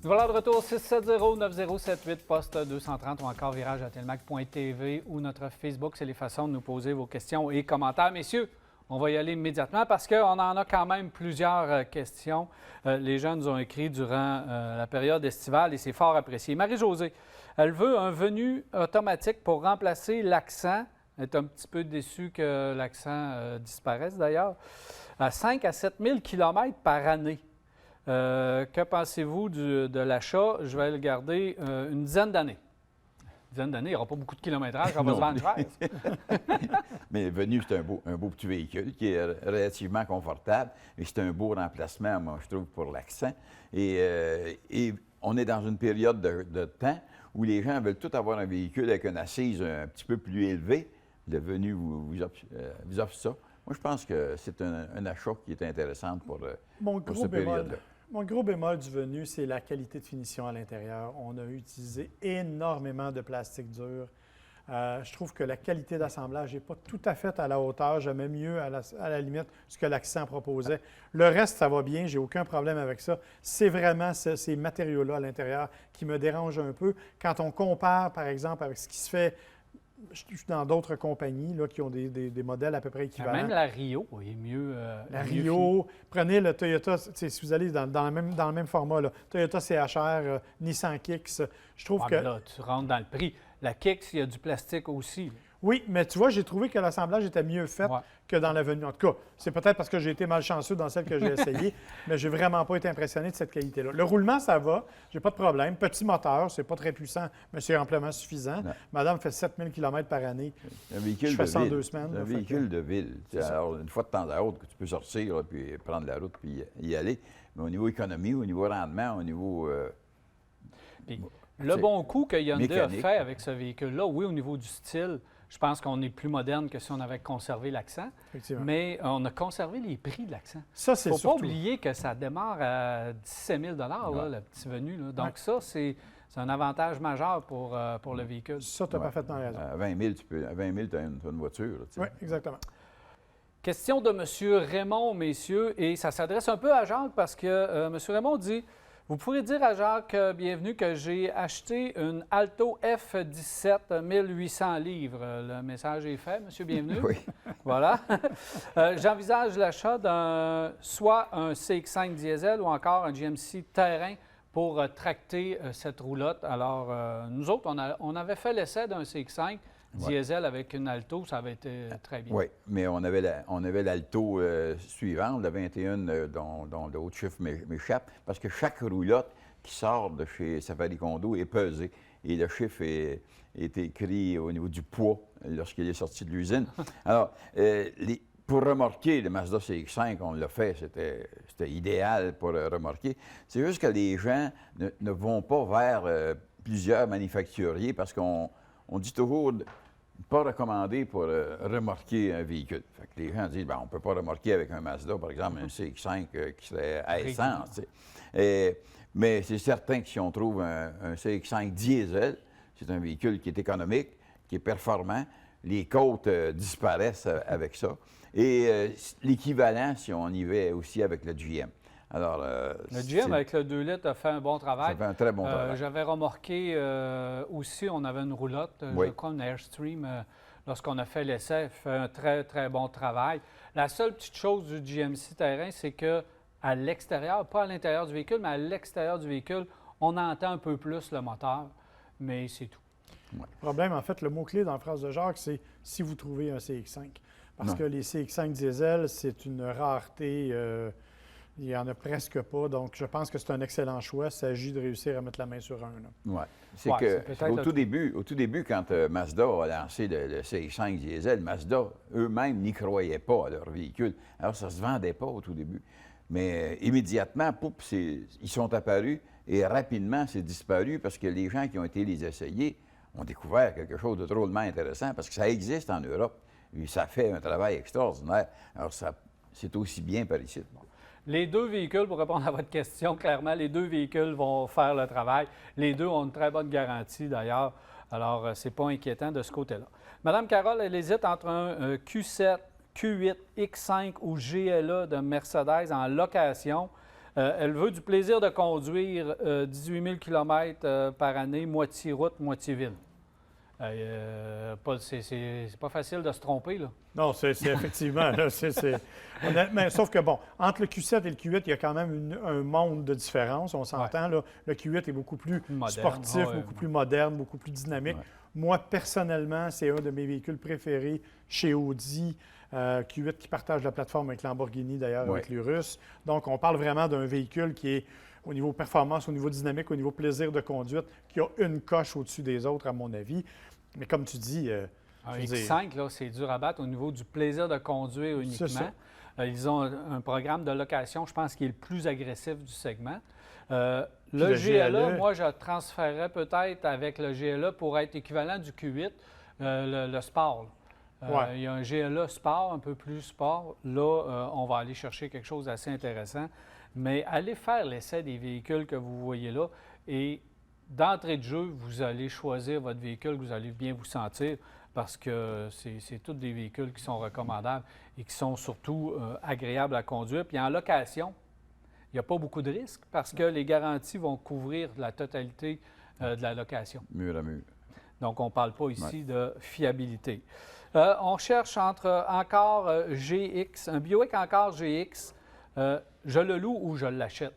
Voilà de retour 670-9078, poste 230 ou encore virage à telmac.tv ou notre Facebook. C'est les façons de nous poser vos questions et commentaires. Messieurs, on va y aller immédiatement parce qu'on en a quand même plusieurs questions. Les gens nous ont écrit durant la période estivale et c'est fort apprécié. Marie-Josée, elle veut un venu automatique pour remplacer l'accent. Elle est un petit peu déçue que l'accent disparaisse d'ailleurs. À 5 à 7 000 km par année. Que pensez-vous de l'achat? Je vais le garder une dizaine d'années. Une dizaine d'années, il n'y aura pas beaucoup de kilométrage, on va se vendre cher. Mais Venu, c'est un beau petit véhicule qui est relativement confortable et c'est un beau remplacement, moi, je trouve, pour l'accent. Et on est dans une période de temps où les gens veulent tous avoir un véhicule avec une assise un petit peu plus élevée. Le Venu vous offre ça. Moi, je pense que c'est un achat qui est intéressant pour cette période-là. Mon gros bémol du Venu, c'est la qualité de finition à l'intérieur. On a utilisé énormément de plastique dur. Je trouve que la qualité d'assemblage n'est pas tout à fait à la hauteur. J'aimais mieux, à la limite, ce que l'Accent proposait. Le reste, ça va bien. J'ai aucun problème avec ça. C'est vraiment ces matériaux-là à l'intérieur qui me dérangent un peu. Quand on compare, par exemple, avec ce qui se fait je suis dans d'autres compagnies là, qui ont des modèles à peu près équivalents. Même la Rio est mieux. La Rio, prenez le Toyota, si vous allez dans le même format, là, Toyota CHR, Nissan Kicks, je trouve que... Là, tu rentres dans le prix. La Kicks, il y a du plastique aussi. Oui, mais tu vois, j'ai trouvé que l'assemblage était mieux fait que dans la Venue. En tout cas, c'est peut-être parce que j'ai été malchanceux dans celle que j'ai essayée, mais j'ai vraiment pas été impressionné de cette qualité-là. Le roulement, ça va, j'ai pas de problème. Petit moteur, c'est pas très puissant, mais c'est amplement suffisant. Non. Madame fait 7000 km par année. Un véhicule je fais ça en 2 semaines. C'est un véhicule de ville. Alors, une fois de temps à autre, que tu peux sortir, là, puis prendre la route, puis y aller. Mais au niveau économie, au niveau rendement, au niveau... le bon coup que Hyundai a fait avec ce véhicule-là, oui, au niveau du style, je pense qu'on est plus moderne que si on avait conservé l'accent, mais on a conservé les prix de l'accent. Ça, c'est surtout... Il ne faut pas oublier que ça démarre à 17 000 là, le petit Venu. Là. Donc ça, c'est un avantage majeur pour le véhicule. Ça, tu as parfaitement raison. À 20 000, tu as une voiture. Oui, exactement. Question de M. Raymond, messieurs, et ça s'adresse un peu à Jacques parce que M. Raymond dit... Vous pourrez dire à Jacques Bienvenu que j'ai acheté une Alto F17 1800 livres. Le message est fait, M. Bienvenu. Oui. Voilà. J'envisage l'achat soit un CX-5 diesel ou encore un GMC terrain pour tracter cette roulotte. Alors, nous autres, on avait fait l'essai d'un CX-5 diesel avec une Alto, ça avait été très bien. Oui, mais on avait l'Alto suivante, la 21, dont l'autre chiffre m'échappe, parce que chaque roulotte qui sort de chez Safari Condo est pesée. Et le chiffre est écrit au niveau du poids lorsqu'il est sorti de l'usine. Alors, pour remorquer le Mazda CX-5, on l'a fait, c'était idéal pour remorquer. C'est juste que les gens ne vont pas vers plusieurs manufacturiers parce qu'on dit toujours... pas recommandé pour remorquer un véhicule. Fait que les gens disent, on ne peut pas remorquer avec un Mazda, par exemple, un CX-5 qui serait à essence. Mais c'est certain que si on trouve un CX-5 diesel, c'est un véhicule qui est économique, qui est performant, les côtes disparaissent avec ça. Et l'équivalent, si on y va aussi avec le GM. Alors, le GM avec le 2 litres a fait un bon travail. Ça fait un très bon travail. J'avais remorqué aussi, on avait une roulotte, je crois une Airstream, lorsqu'on a fait l'essai, fait un très, très bon travail. La seule petite chose du GMC terrain, c'est qu'à l'extérieur, pas à l'intérieur du véhicule, mais à l'extérieur du véhicule, on entend un peu plus le moteur, mais c'est tout. Le problème, en fait, le mot-clé dans la phrase de Jacques, c'est « si vous trouvez un CX-5 ». Parce que les CX-5 diesel, c'est une rareté... il n'y en a presque pas, donc je pense que c'est un excellent choix. Il s'agit de réussir à mettre la main sur un. Oui. C'est qu'au tout début, quand Mazda a lancé le CX-5 diesel, Mazda eux-mêmes n'y croyaient pas à leur véhicule. Alors, ça ne se vendait pas au tout début. Mais immédiatement, ils sont apparus et rapidement, c'est disparu parce que les gens qui ont été les essayer ont découvert quelque chose de drôlement intéressant parce que ça existe en Europe et ça fait un travail extraordinaire. Alors, c'est aussi bien par ici. Les deux véhicules, pour répondre à votre question, clairement, les deux véhicules vont faire le travail. Les deux ont une très bonne garantie, d'ailleurs. Alors, ce n'est pas inquiétant de ce côté-là. Madame Carole, elle hésite entre un Q7, Q8, X5 ou GLA de Mercedes en location. Elle veut du plaisir de conduire 18 000 km par année, moitié route, moitié ville. Paul, c'est pas facile de se tromper, là. Non, c'est effectivement. Là, honnêtement, sauf que, bon, entre le Q7 et le Q8, il y a quand même un monde de différence. On s'entend, là. Le Q8 est beaucoup plus Moderne, sportif, beaucoup plus moderne, beaucoup plus dynamique. Ouais. Moi, personnellement, c'est un de mes véhicules préférés chez Audi. Q8 qui partage la plateforme avec Lamborghini, d'ailleurs, avec l'Urus. Donc, on parle vraiment d'un véhicule qui est, au niveau performance, au niveau dynamique, au niveau plaisir de conduite, qui a une coche au-dessus des autres, à mon avis. Mais comme tu dis... X5, là, c'est dur à battre au niveau du plaisir de conduire uniquement. C'est ça. Ils ont un programme de location, je pense, qui est le plus agressif du segment. Le GLE, moi, je transférerais peut-être avec le GLE pour être équivalent du Q8, le Sport. Il y a un GLE Sport, un peu plus sport. Là, on va aller chercher quelque chose d'assez intéressant. Mais allez faire l'essai des véhicules que vous voyez là et d'entrée de jeu, vous allez choisir votre véhicule, vous allez bien vous sentir parce que c'est tous des véhicules qui sont recommandables et qui sont surtout agréables à conduire. Puis en location, il n'y a pas beaucoup de risques parce que les garanties vont couvrir la totalité de la location. Mur à mur. Donc, on ne parle pas ici de fiabilité. On cherche encore GX, un Buick encore GX. Je le loue ou je l'achète?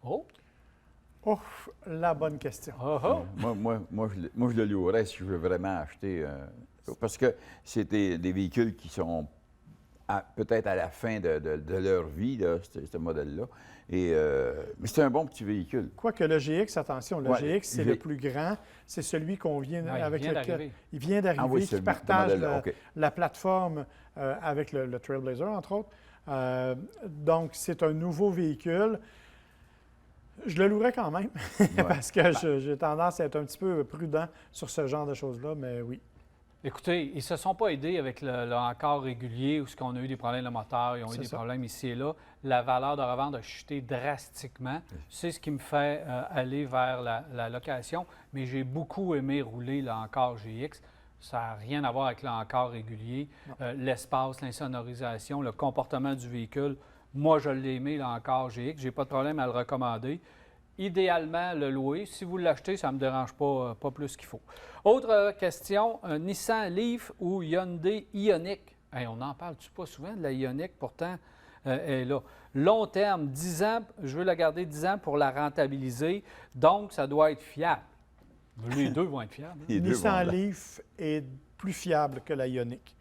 Oh! Ouf, la bonne question. Moi, je le louerais si je veux vraiment acheter. Parce que c'est des véhicules qui sont peut-être à la fin de leur vie, là, ce modèle-là. Mais c'est un bon petit véhicule. Quoique le GX, attention, le GX, c'est le plus grand. C'est celui qu'on vient avec lequel il vient d'arriver, qui partage la plateforme avec le Trailblazer, entre autres. Donc, c'est un nouveau véhicule. Je le louerais quand même, parce que j'ai tendance à être un petit peu prudent sur ce genre de choses-là, mais oui. Écoutez, ils ne se sont pas aidés avec le encore régulier où on a eu des problèmes de moteur, ils ont eu des problèmes ici et là. La valeur de revente a chuté drastiquement. C'est ce qui me fait aller vers la location, mais j'ai beaucoup aimé rouler le encore GX. Ça n'a rien à voir avec le encore régulier. L'espace, l'insonorisation, le comportement du véhicule. Moi, je l'ai aimé, là, encore GX. Je n'ai pas de problème à le recommander. Idéalement, le louer. Si vous l'achetez, ça ne me dérange pas plus qu'il faut. Autre question, Nissan Leaf ou Hyundai Ioniq? Hey, on n'en parle-tu pas souvent de la Ioniq? Pourtant, elle est là. Long terme, 10 ans, je veux la garder 10 ans pour la rentabiliser. Donc, ça doit être fiable. Les deux vont être fiables. Hein? Nissan Leaf est plus fiable que la Ioniq.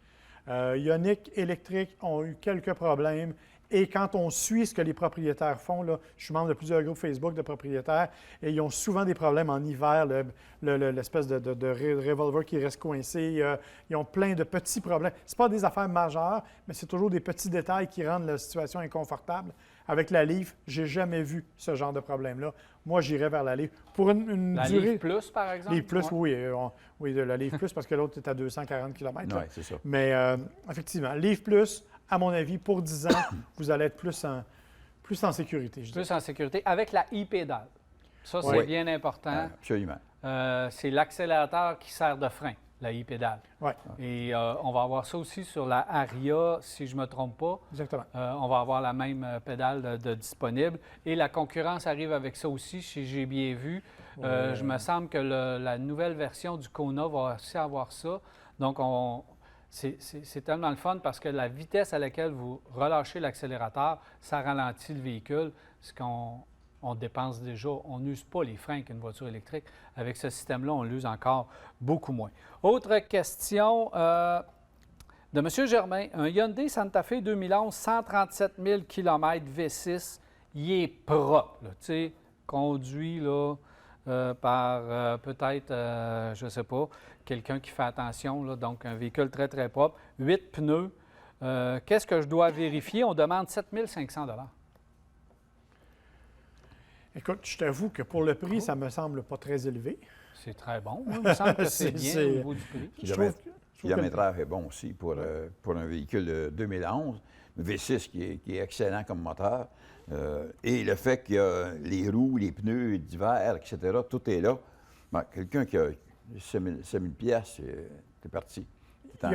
Ioniq électriques ont eu quelques problèmes. Et quand on suit ce que les propriétaires font, là, je suis membre de plusieurs groupes Facebook de propriétaires, et ils ont souvent des problèmes en hiver, l'espèce de revolver qui reste coincé. Ils ont plein de petits problèmes. Ce pas des affaires majeures, mais c'est toujours des petits détails qui rendent la situation inconfortable. Avec la Leaf, je n'ai jamais vu ce genre de problème-là. Moi, j'irais vers la Leaf. Pour une la durée... Leaf Plus, par exemple? Leaf Plus, oui, de la Leaf Plus, parce que l'autre est à 240 km. Oui, c'est ça. Mais effectivement, Leaf Plus, à mon avis, pour 10 ans, vous allez être plus en sécurité. Plus en sécurité, avec la e-pédale. Ça, c'est bien important. Absolument. C'est l'accélérateur qui sert de frein, la e-pédale. Oui. Et on va avoir ça aussi sur la Aria, si je ne me trompe pas. Exactement. On va avoir la même pédale disponible. Et la concurrence arrive avec ça aussi, si j'ai bien vu. Je me semble que la nouvelle version du Kona va aussi avoir ça. Donc, c'est tellement le fun parce que la vitesse à laquelle vous relâchez l'accélérateur, ça ralentit le véhicule. Ce qu'on dépense déjà. On n'use pas les freins qu'une voiture électrique. Avec ce système-là, on l'use encore beaucoup moins. Autre question de M. Germain. Un Hyundai Santa Fe 2011, 137 000 km V6. Il est propre, tu sais, conduit là, par peut-être, je ne sais pas, quelqu'un qui fait attention, là, donc un véhicule très, très propre. 8 pneus. Qu'est-ce que je dois vérifier? On demande 7 500 $. Écoute, je t'avoue que pour le prix, ça ne me semble pas très élevé. C'est très bon. Hein? Il me semble que c'est bien au niveau du prix. Le kilométrage est bon aussi pour un véhicule de 2011. V6 qui est excellent comme moteur. Et le fait qu'il y a les roues, les pneus d'hiver, etc., tout est là. Ben, quelqu'un qui a 7 000 piastres, c'est parti.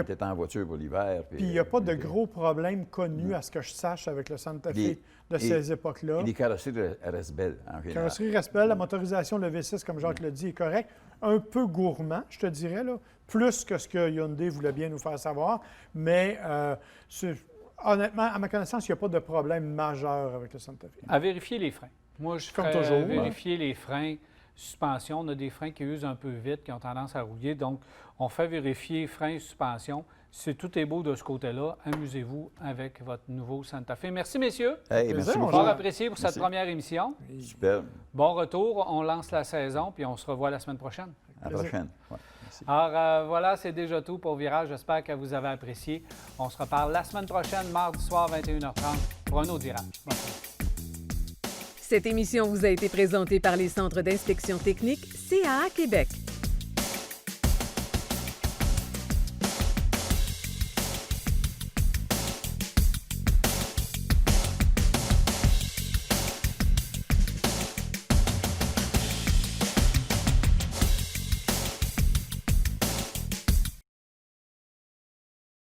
t'es en voiture pour l'hiver. Puis il n'y a pas de gros problèmes connus, à ce que je sache, avec le Santa Fe de ces époques-là. Et les carrosseries restent belles, en général. La carrosserie reste belle. La motorisation, le V6, comme Jacques l'a dit, est correct. Un peu gourmand, je te dirais, là, plus que ce que Hyundai voulait bien nous faire savoir. Mais honnêtement, à ma connaissance, il n'y a pas de problème majeur avec le Santa Fe. À vérifier les freins. Moi, je ferais toujours, vérifier les freins. Suspension, on a des freins qui usent un peu vite, qui ont tendance à rouiller. Donc, on fait vérifier freins et suspension. Si tout est beau de ce côté-là, amusez-vous avec votre nouveau Santa Fe. Merci, messieurs. Hey, merci beaucoup. Fort apprécié pour cette première émission. Super. Bon retour. On lance la saison, puis on se revoit la semaine prochaine. À la prochaine. Ouais, merci. Alors, voilà, c'est déjà tout pour Virage. J'espère que vous avez apprécié. On se reparle la semaine prochaine, mardi soir, 21h30, pour un autre Virage. Bonne soirée. Cette émission vous a été présentée par les Centres d'inspection technique CAA Québec.